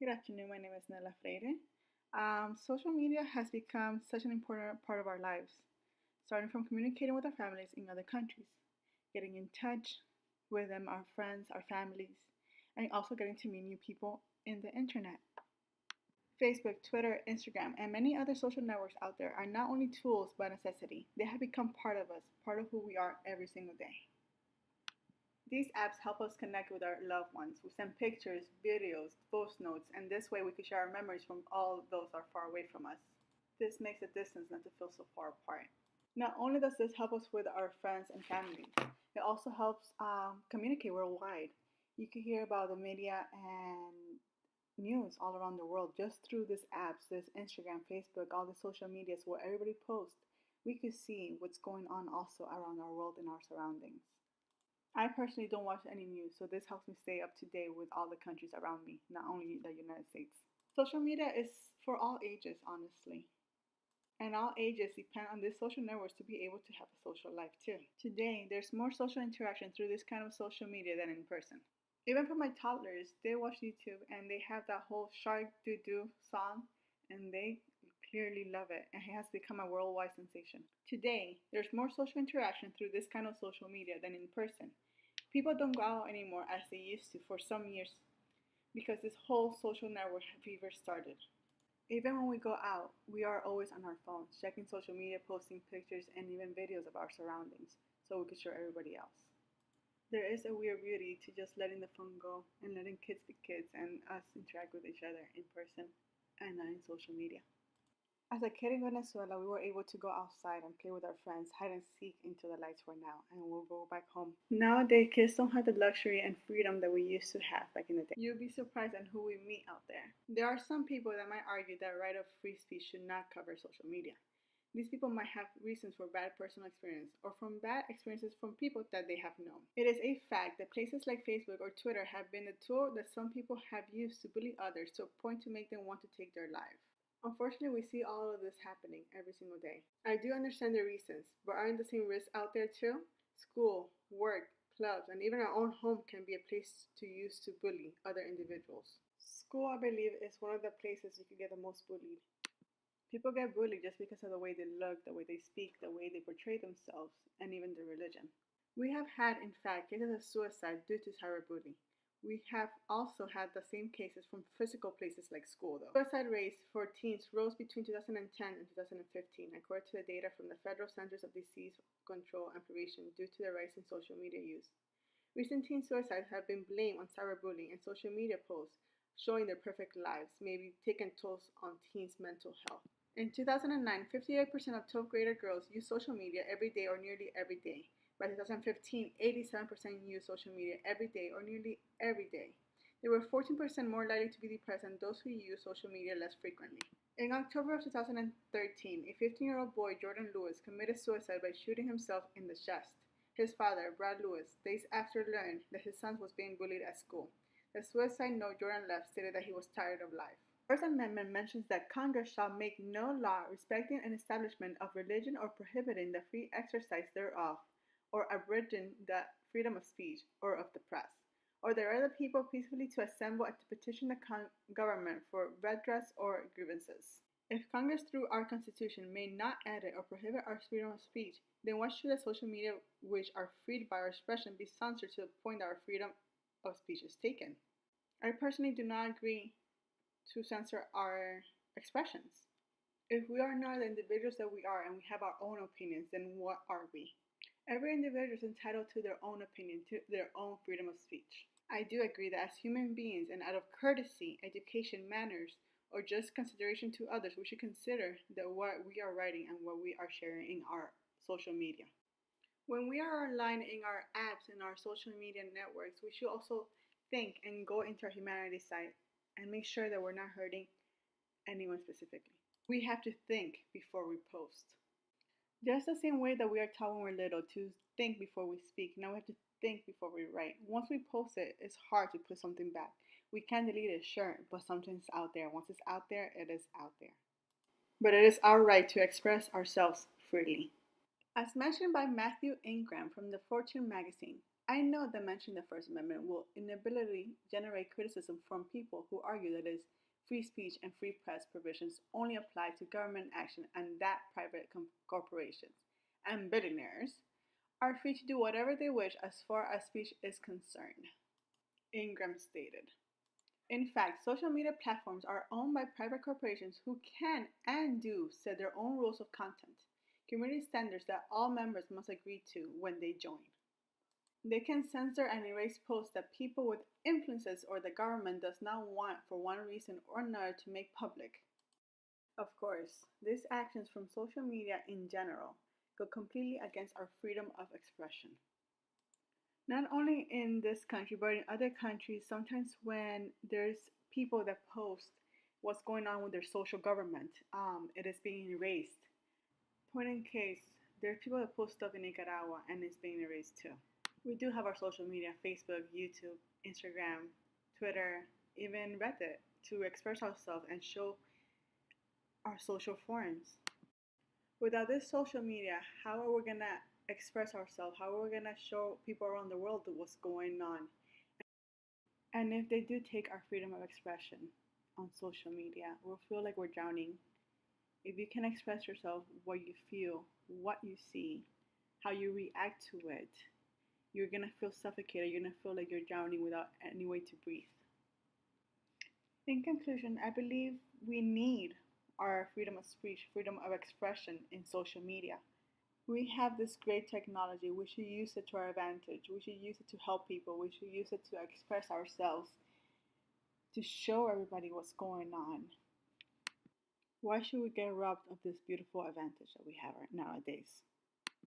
Good afternoon. My name is Nela Freire. Social media has become such an important part of our lives, starting from communicating with our families in other countries, getting in touch with them, our friends, our families, and also getting to meet new people in the internet. Facebook, Twitter, Instagram, and many other social networks out there are not only tools but necessity. They have become part of us, part of who we are every single day. These apps help us connect with our loved ones. We send pictures, videos, voice notes, and this way we can share our memories from all those that are far away from us. This makes the distance not to feel so far apart. Not only does this help us with our friends and families, it also helps communicate worldwide. You can hear about the media and news all around the world just through these apps, this Instagram, Facebook, all the social medias where everybody posts. We could see what's going on also around our world and our surroundings. I personally don't watch any news, so this helps me stay up to date with all the countries around me, not only the United States. Social media is for all ages, honestly. And all ages depend on these social networks to be able to have a social life too. Today, there's more social interaction through this kind of social media than in person. Even for my toddlers, they watch YouTube and they have that whole Shark Doo Doo song, and they clearly love it, and it has become a worldwide sensation. Today, there's more social interaction through this kind of social media than in person. People don't go out anymore as they used to for some years because this whole social network fever started. Even when we go out, we are always on our phones, checking social media, posting pictures, and even videos of our surroundings so we can show everybody else. There is a weird beauty to just letting the phone go and letting kids be kids and us interact with each other in person and not in social media. As a kid in Venezuela, we were able to go outside and play with our friends, hide and seek until the lights were out, and we'll go back home. Nowadays, kids don't have the luxury and freedom that we used to have back in the day. You'll be surprised at who we meet out there. There are some people that might argue that right of free speech should not cover social media. These people might have reasons for bad personal experience or from bad experiences from people that they have known. It is a fact that places like Facebook or Twitter have been a tool that some people have used to bully others to a point to make them want to take their life. Unfortunately, we see all of this happening every single day. I do understand the reasons, but aren't the same risks out there too? School, work, clubs, and even our own home can be a place to use to bully other individuals. School, I believe, is one of the places you can get the most bullied. People get bullied just because of the way they look, the way they speak, the way they portray themselves, and even their religion. We have had, in fact, cases of suicide due to cyberbullying. We have also had the same cases from physical places like school, though. Suicide rates for teens rose between 2010 and 2015, according to the data from the Federal Centers of Disease Control and Prevention, due to the rise in social media use. Recent teen suicides have been blamed on cyberbullying and social media posts showing their perfect lives, maybe taking tolls on teens' mental health. In 2009, 58% of 12th grader girls used social media every day or nearly every day. By 2015, 87% used social media every day or nearly every day. They were 14% more likely to be depressed than those who use social media less frequently. In October of 2013, a 15-year-old boy, Jordan Lewis, committed suicide by shooting himself in the chest. His father, Brad Lewis, days after learned that his son was being bullied at school. The suicide note Jordan left stated that he was tired of life. The First Amendment mentions that Congress shall make no law respecting an establishment of religion or prohibiting the free exercise thereof, or abridging the freedom of speech or of the press, or direct the people peacefully to assemble and to petition the government for redress or grievances. If Congress, through our Constitution, may not edit or prohibit our freedom of speech, then why should the social media which are freed by our expression be censored to the point that our freedom of speech is taken? I personally do not agree to censor our expressions. If we are not the individuals that we are and we have our own opinions, then what are we? Every individual is entitled to their own opinion, to their own freedom of speech. I do agree that as human beings and out of courtesy, education, manners, or just consideration to others, we should consider that what we are writing and what we are sharing in our social media. When we are online in our apps and our social media networks, we should also think and go into our humanity side and make sure that we're not hurting anyone specifically. We have to think before we post. Just the same way that we are taught when we're little to think before we speak, now we have to think before we write. Once we post it, it's hard to put something back. We can delete it, sure, but something's out there. Once it's out there, it is out there. But it is our right to express ourselves freely. As mentioned by Matthew Ingram from the Fortune magazine, I know that mentioning the First Amendment will inevitably generate criticism from people who argue that its free speech and free press provisions only apply to government action and that private corporations and billionaires are free to do whatever they wish as far as speech is concerned, Ingram stated. In fact, social media platforms are owned by private corporations who can and do set their own rules of content, community standards that all members must agree to when they join. They can censor and erase posts that people with influences or the government does not want for one reason or another to make public. Of course, these actions from social media in general go completely against our freedom of expression. Not only in this country, but in other countries, sometimes when there's people that post what's going on with their social government, it is being erased. Point in case, there's people that post stuff in Nicaragua and it's being erased too. We do have our social media: Facebook, YouTube, Instagram, Twitter, even Reddit to express ourselves and show our social forums. Without this social media, how are we going to express ourselves? How are we going to show people around the world what's going on? And if they do take our freedom of expression on social media, we'll feel like we're drowning. If you can express yourself, what you feel, what you see, how you react to it, you're going to feel suffocated. You're going to feel like you're drowning without any way to breathe. In conclusion, I believe we need our freedom of speech, freedom of expression in social media. We have this great technology. We should use it to our advantage. We should use it to help people. We should use it to express ourselves, to show everybody what's going on. Why should we get robbed of this beautiful advantage that we have nowadays?